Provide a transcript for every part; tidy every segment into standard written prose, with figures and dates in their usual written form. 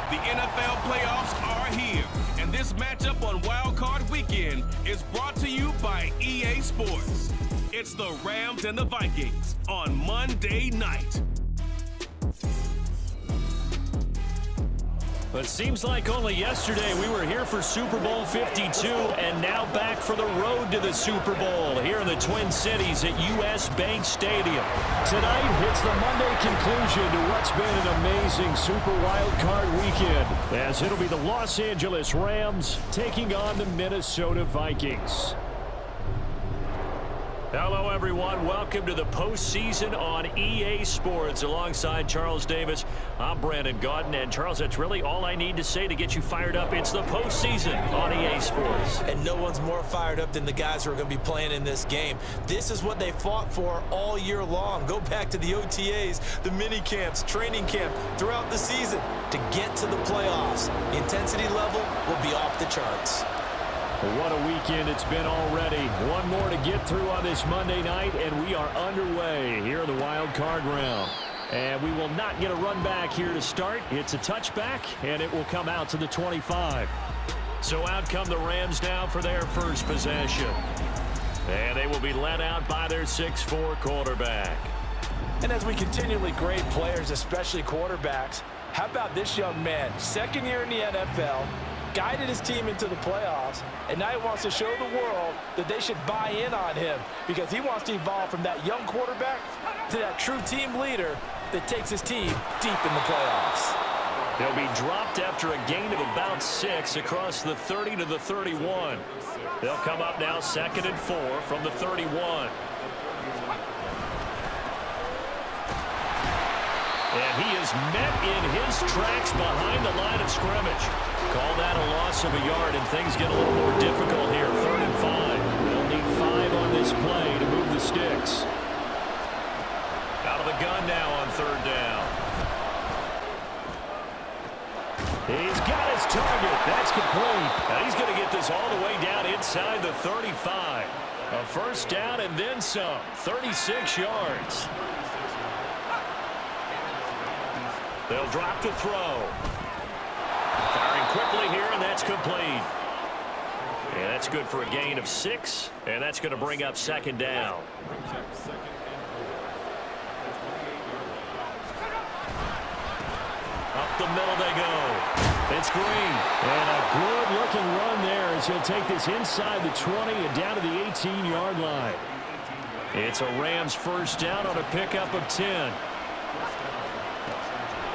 The NFL playoffs are here, and this matchup on Wild Card Weekend is brought to you by EA Sports. It's the Rams and the Vikings on Monday night. But it seems like only yesterday we were here for Super Bowl 52 and now back for the road to the Super Bowl here in the Twin Cities at US Bank Stadium. Tonight, it's the Monday conclusion to what's been an amazing Super Wild Card weekend, as it'll be the Los Angeles Rams taking on the Minnesota Vikings. Hello, everyone. Welcome to the postseason on EA Sports. Alongside Charles Davis, I'm Brandon Gaudin. And, Charles, that's really all I need to say to get you fired up. It's the postseason on EA Sports. And no one's more fired up than the guys who are going to be playing in this game. This is what they fought for all year long. Go back to the OTAs, the mini camps, training camp, throughout the season to get to the playoffs. The intensity level will be off the charts. What a weekend it's been already. One more to get through on this Monday night, and we are underway here in the wild card round. And we will not get a run back here to start. It's a touchback, and it will come out to the 25. So out come the Rams down for their first possession. And they will be led out by their 6'4" quarterback. And as we continually grade players, especially quarterbacks, how about this young man? Second year in the NFL, guided his team into the playoffs, and now he wants to show the world that they should buy in on him because he wants to evolve from that young quarterback to that true team leader that takes his team deep in the playoffs. They'll be dropped after a gain of about 6 across the 30 to the 31. They'll come up now 2nd and 4 from the 31. And he is met in his tracks behind the line of scrimmage. Call that a loss of a yard, and things get a little more difficult here. 3rd and 5. They'll need 5 on this play to move the sticks. Out of the gun now on 3rd down. He's got his target. That's complete. Now he's going to get this all the way down inside the 35. A first down and then some. 36 yards. They'll drop to throw. Firing quickly here, and that's complete. And that's good for a gain of 6, and that's going to bring up 2nd down. Up the middle they go. It's Green. And a good-looking run there as he'll take this inside the 20 and down to the 18-yard line. It's a Rams first down on a pickup of 10.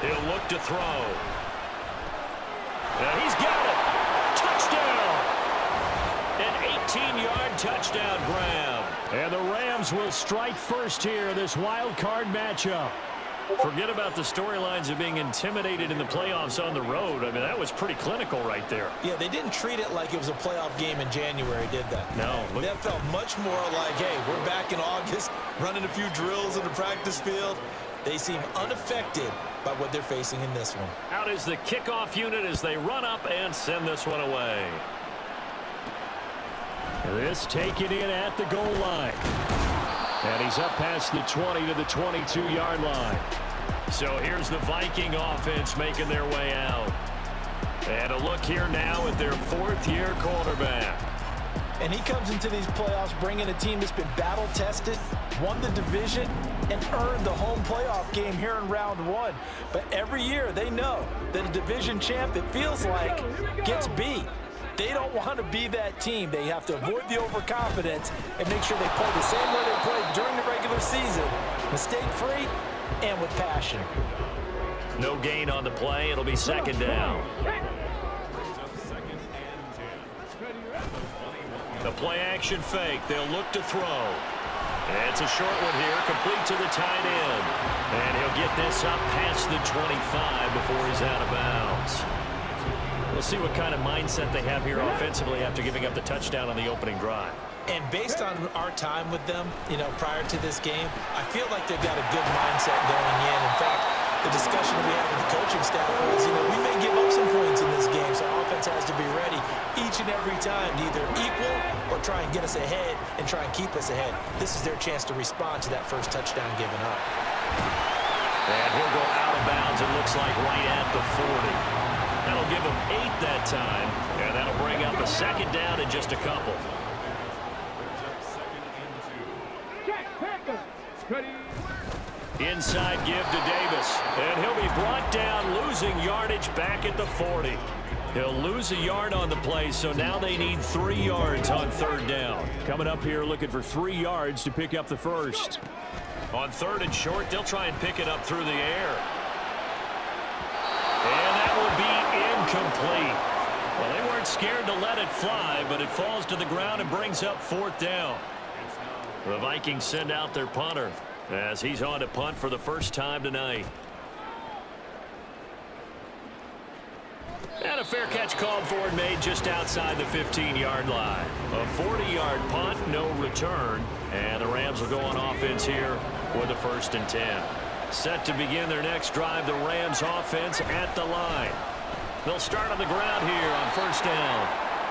He'll look to throw. And he's got it. Touchdown. An 18-yard touchdown grab. And the Rams will strike first here in this wild card matchup. Forget about the storylines of being intimidated in the playoffs on the road. I mean, that was pretty clinical right there. Yeah, they didn't treat it like it was a playoff game in January, did they? No. That felt much more like, hey, we're back in August, running a few drills in the practice field. They seem unaffected by what they're facing in this one. Out is the kickoff unit as they run up and send this one away. This taken in at the goal line. And he's up past the 20 to the 22-yard line. So here's the Viking offense making their way out. And a look here now at their 4th-year quarterback. And he comes into these playoffs bringing a team that's been battle-tested, won the division, and earned the home playoff game here in round 1. But every year they know that a division champ, it feels like, gets beat. They don't want to be that team. They have to avoid the overconfidence and make sure they play the same way they played during the regular season, mistake-free and with passion. No gain on the play. It'll be 2nd down. The play-action fake. They'll look to throw. And it's a short one here, complete to the tight end. And he'll get this up past the 25 before he's out of bounds. We'll see what kind of mindset they have here offensively after giving up the touchdown on the opening drive. And based on our time with them, prior to this game, I feel like they've got a good mindset going in. In fact, the discussion that we had with the coaching staff was, we may give up some points in this game, so offense has to be ready each and every time to either equal or try and get us ahead and try and keep us ahead. This is their chance to respond to that first touchdown given up. And he'll go out of bounds, it looks like right at the 40. That'll give them 8 that time, and that'll bring up a second down in just a couple. Inside give to Davis, and he'll be brought down, losing yardage back at the 40. He'll lose a yard on the play, so now they need 3 yards on third down. Coming up here looking for 3 yards to pick up the first. On third and short, they'll try and pick it up through the air. And that will be incomplete. Well, they weren't scared to let it fly, but it falls to the ground and brings up fourth down. The Vikings send out their punter as he's on to punt for the first time tonight. And a fair catch called for and made just outside the 15-yard line. A 40-yard punt, no return. And the Rams will go on offense here with a 1st and 10. Set to begin their next drive, the Rams offense at the line. They'll start on the ground here on 1st down.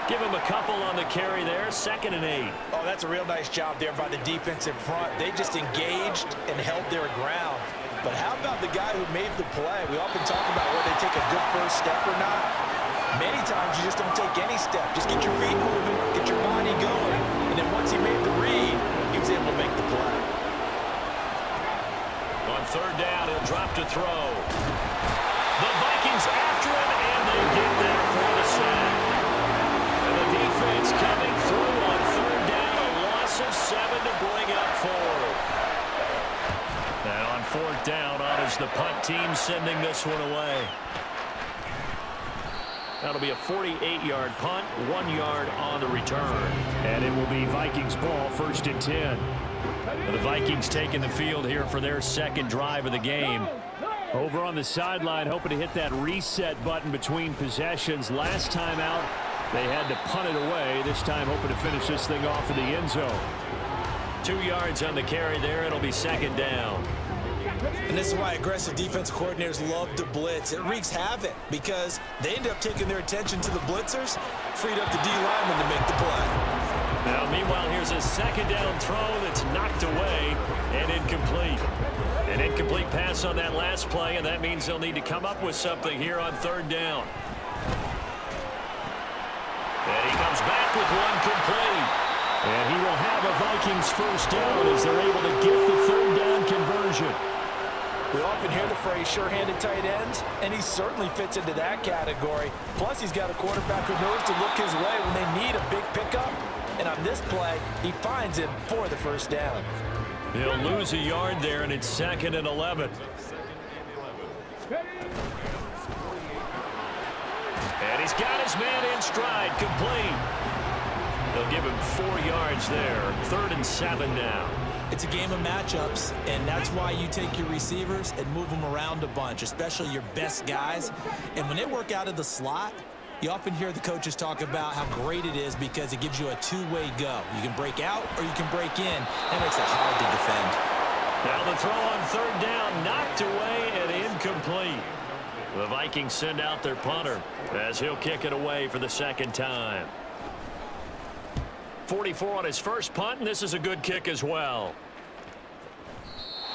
Give him a couple on the carry there, 2nd and 8. Oh, that's a real nice job there by the defense in front. They just engaged and held their ground. But how about the guy who made the play? We often talk about whether they take a good first step or not. Many times you just don't take any step. Just get your feet moving, get your body going. And then once he made the read, he was able to make the play. On third down, he'll drop to throw. The Vikings after him, and they get there for the sack. And the defense coming through on third down, a loss of 7 to bring up 4. And on fourth down, on is the punt team sending this one away. That'll be a 48-yard punt, 1 yard on the return. And it will be Vikings ball, 1st and 10. The Vikings taking the field here for their second drive of the game. Over on the sideline, hoping to hit that reset button between possessions. Last time out, they had to punt it away. This time hoping to finish this thing off in the end zone. 2 yards on the carry there. It'll be 2nd down. And this is why aggressive defense coordinators love to blitz. It wreaks havoc because they end up taking their attention to the blitzers, freed up the D lineman to make the play. Now, meanwhile, here's a 2nd down throw that's knocked away and incomplete. An incomplete pass on that last play, and that means they'll need to come up with something here on third down. And he comes back with one complete. And he will have a Vikings 1st down as they're able to get the third down conversion. We often hear the phrase sure-handed tight ends, and he certainly fits into that category. Plus, he's got a quarterback who knows to look his way when they need a big pickup. And on this play, he finds him for the 1st down. He'll lose a yard there, and it's 2nd and 11. And he's got his man in stride, complete. They'll give him 4 yards there. 3rd and 7 now. It's a game of matchups, and that's why you take your receivers and move them around a bunch, especially your best guys. And when they work out of the slot, you often hear the coaches talk about how great it is because it gives you a two-way go. You can break out or you can break in. That makes it hard to defend. Now the throw on third down, knocked away and incomplete. The Vikings send out their punter as he'll kick it away for the 2nd time. 44 on his first punt, and this is a good kick as well.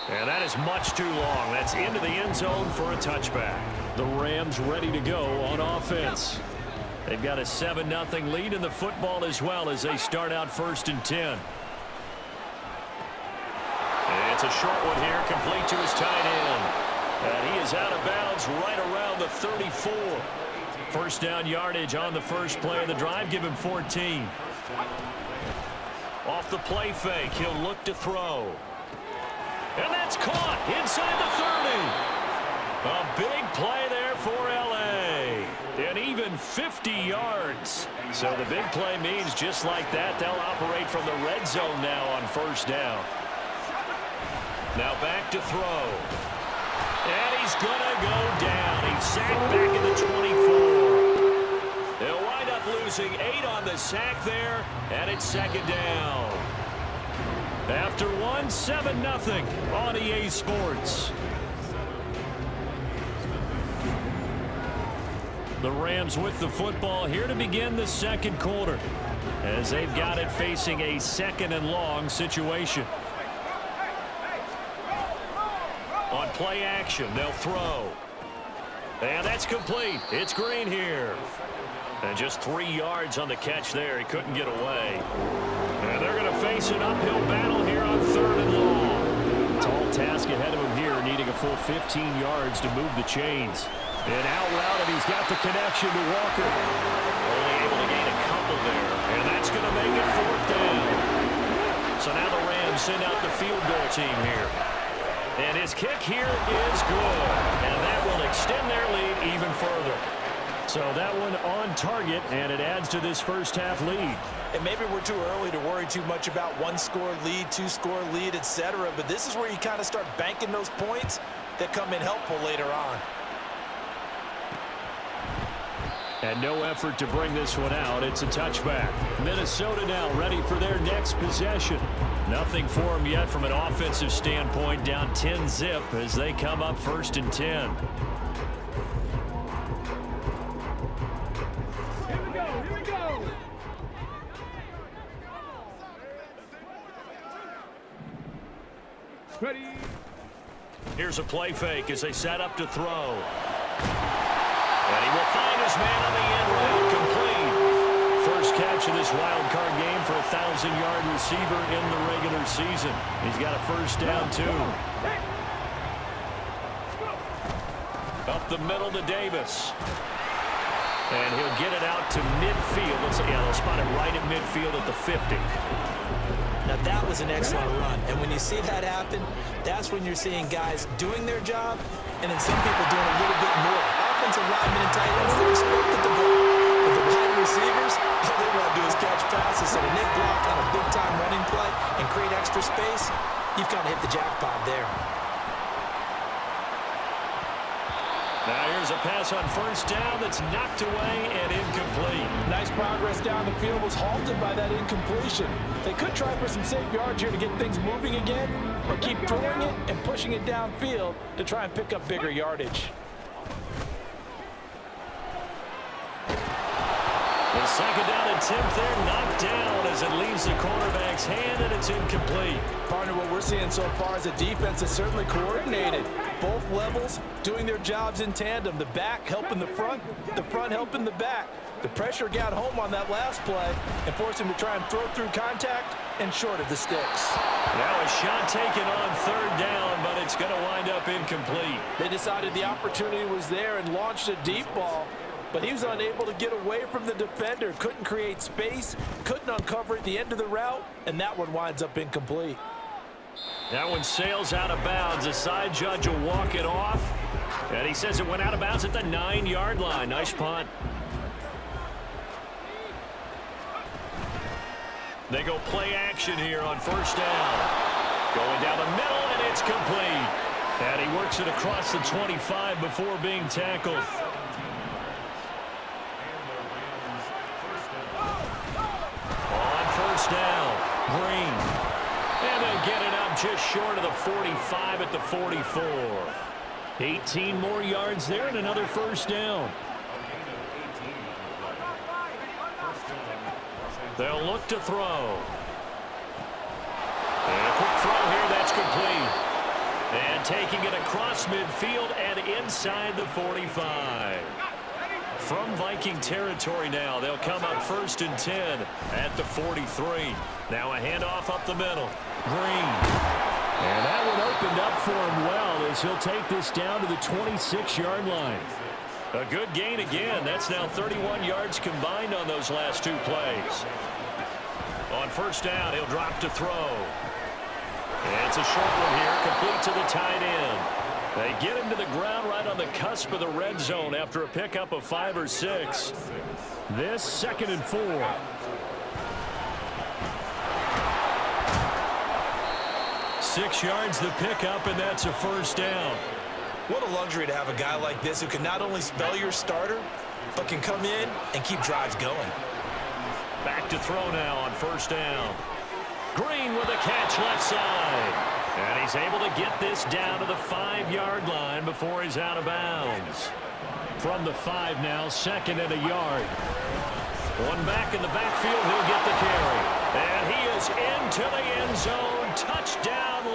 And that is much too long. That's into the end zone for a touchback. The Rams ready to go on offense. They've got a 7-0 lead in the football as well as they start out 1st and 10. And it's a short one here, complete to his tight end. And he is out of bounds right around the 34. 1st down yardage on the first play of the drive. Give him 14. Off the play fake, he'll look to throw. And that's caught inside the 30. A big play there for L.A. And even 50 yards. So the big play means just like that, they'll operate from the red zone now on 1st down. Now back to throw. And he's going to go down. He's sacked back in the 24. They'll wind up losing 8 on the sack there, and it's 2nd down. After 7-0 on EA Sports. The Rams with the football here to begin the 2nd quarter as they've got it facing a 2nd and long situation. On play action, they'll throw. And that's complete. It's Green here. And just 3 yards on the catch there. He couldn't get away. And they're going to face an uphill battle here on 3rd and long. Tall task ahead of him here, needing a full 15 yards to move the chains. And out route, and he's got the connection to Walker. Only able to gain a couple there. And that's going to make it 4th down. So now the Rams send out the field goal team here. And his kick here is good. And that will extend their lead even further. So that one on target, and it adds to this first half lead. And maybe we're too early to worry too much about 1-score lead, 2-score lead, etc. But this is where you kind of start banking those points that come in helpful later on. And no effort to bring this one out. It's a touchback. Minnesota now ready for their next possession. Nothing for them yet from an offensive standpoint. Down 10-zip as they come up 1st and 10. Here we go. Ready. Here's a play fake as they set up to throw. And he will find his man on the end route, complete. First catch of this wild card game for a 1,000-yard receiver in the regular season. He's got a first down, too. Up the middle to Davis. And he'll get it out to midfield. They'll spot it right at midfield at the 50. Now that was an excellent run. And when you see that happen, that's when you're seeing guys doing their job and then some people doing a little bit more. Offensive linemen and tight ends, they respected the ball. But the wide receivers, all they want to do is catch passes. So when they block on a big-time running play and create extra space, you've kind of hit the jackpot there. Now here's a pass on first down that's knocked away and incomplete. Nice progress down the field, was halted by that incompletion. They could try for some safe yards here to get things moving again, or keep throwing it and pushing it downfield to try and pick up bigger yardage. The 2nd down attempt there knocked down as it leaves the cornerback's hand, and it's incomplete. Partner, what we're seeing so far is a defense that's certainly coordinated. Both levels doing their jobs in tandem. The back helping the front helping the back. The pressure got home on that last play and forced him to try and throw through contact and short of the sticks. Now a shot taken on 3rd down, but it's going to wind up incomplete. They decided the opportunity was there and launched a deep ball, but he was unable to get away from the defender, couldn't create space, couldn't uncover at the end of the route, and that one winds up incomplete. That one sails out of bounds. The side judge will walk it off, and he says it went out of bounds at the 9-yard line. Nice punt. They go play action here on first down. Going down the middle, and it's complete. And he works it across the 25 before being tackled. On first down, Green. And they'll get it up just short of the 45 at the 44. 18 more yards there and another first down. They'll look to throw. And a quick throw here, that's complete. And taking it across midfield and inside the 45. From Viking territory now, they'll come up 1st and 10 at the 43. Now a handoff up the middle. Green. And that one opened up for him well as he'll take this down to the 26-yard line. A good gain again. That's now 31 yards combined on those last 2 plays. On first down, he'll drop to throw. And it's a short one here, complete to the tight end. They get him to the ground right on the cusp of the red zone after a pickup of 5 or 6. This 2nd and 4. Six yards the pickup, and that's a first down. What a luxury to have a guy like this who can not only spell your starter, but can come in and keep drives going. Back to throw now on first down. Green with a catch left side. And he's able to get this down to the 5-yard line before he's out of bounds. From the 5 now, 2nd and a yard. One back in the backfield, he'll get the carry. And he is into the end zone. Touchdown.